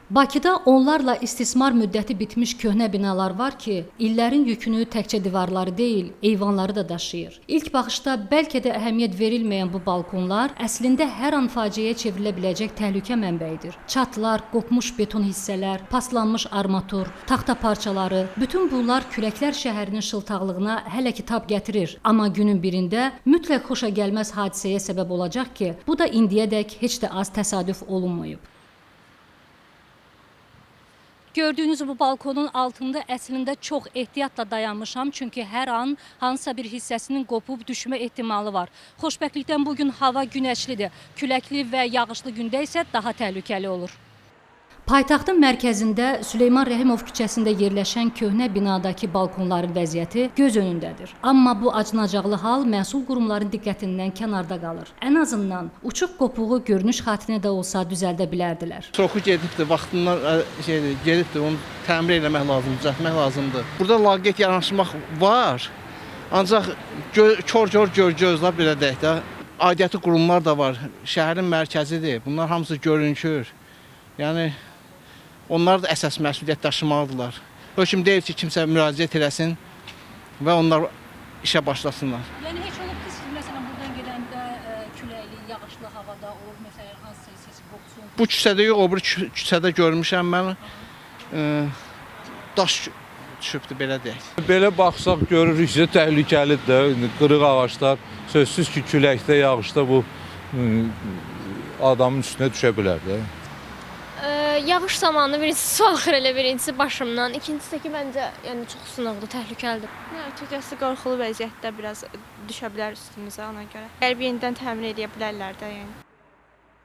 Bakıda onlarla istismar müddəti bitmiş köhnə binalar var ki, illərin yükünü təkcə divarları deyil, eyvanları da daşıyır. İlk baxışda bəlkə də əhəmiyyət verilməyən bu balkonlar əslində hər an faciəyə çevrilə biləcək təhlükə mənbəyidir. Çatlar, qopmuş beton hissələr, paslanmış armatur, taxta parçaları, bütün bunlar Küləklər şəhərinin şıltaqlığına hələ ki tab gətirir. Amma günün birində mütləq xoşagəlməz hadisəyə səbəb olacaq ki, bu da indiyədək heç də az təsadüf olunmayıb. Gördüyünüz bu balkonun altında əslində çox ehtiyatla dayanmışam, çünki hər an hansısa bir hissəsinin qopub düşmə ehtimalı var. Xoşbəxtlikdən bugün hava günəşlidir, küləkli və yağışlı gündə isə daha təhlükəli olur. Paytaxtın mərkəzində Süleyman Rəhimov küçəsində yerləşən köhnə binadakı balkonların vəziyyəti göz önündədir. Amma bu acınacaqlı hal məsul qurumların diqqətindən kənarda qalır. Ən azından uçuq qopuğu görünüş xatirinə də olsa düzəldə bilərdilər. Çoxu gedibdir, vaxtından gedibdir, onu təmir eləmək lazımdır, düzəltmək lazımdır. Burada laqeyd yanaşmaq var, ancaq kör gözlər belə deyək də, aidiyyəti qurumlar da var, şəhərin mərkəzidir, bunlar hamısı görünür. Yəni, onlar da əsas məsuliyyət daşımalıdırlar. Hökm deyil ki, kimsə müraciət eləsin və onlar işə başlasınlar. Yəni, heç olub ki, siz məsələn buradan gedəndə küləkli, yağışlı havada olur, məsələn, hansısa hissəsi qopsun? Bu küçədə yox, o bir küçədə görmüşəm mən, daş düşübdür, belə deyək. Belə baxsaq görürük ki, təhlükəlidir də, qırıq ağaçlar, sözsüz ki, küləkdə, yağışda bu adamın üstünə düşə bilər də. Yağış zamanı birincisi su axır elə birincisi başımdan, ikincisi ki məncə yəni çox sınıqdır, təhlükəlidir. Açıqcası qorxulu vəziyyətdə biraz düşə bilər üstümüzə ona görə. Əgər yenidən təmir edə bilərlər də yəni.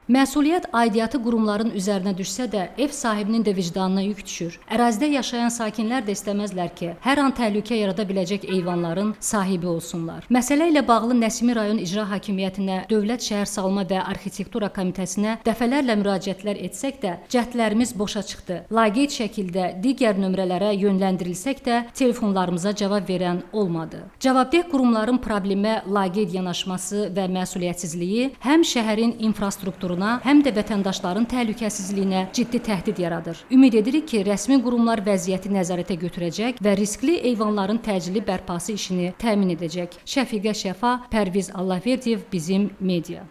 Məsuliyyət aidiyyatı qurumların üzərinə düşsə də, ev sahibinin də vicdanına yük düşür. Ərazidə yaşayan sakinlər də istəməzlər ki, hər an təhlükə yarada biləcək eyvanların sahibi olsunlar. Məsələ ilə bağlı Nəsimi rayon İcra Hakimiyyətinə, Dövlət Şəhər Salma və Arxitektura Komitəsinə dəfələrlə müraciətlər etsək də, cəhdlərimiz boşa çıxdı. Laqeyd şəkildə digər nömrələrə yönləndirilsək də, telefonlarımıza cavab verən olmadı. Cavabdeh qurumların problemə laqeyd yanaşması və məsuliyyətsizliyi həm şəhərin infrastrukturuna, həm də vətəndaşların təhlükəsizliyinə ciddi təhdid yaradır. Ümid edirik ki, rəsmi qurumlar vəziyyəti nəzarətə götürəcək və riskli eyvanların təcili bərpası işini təmin edəcək. Şəfiqə Şəfa, Pərviz Allahverdiyev, Bizim Media.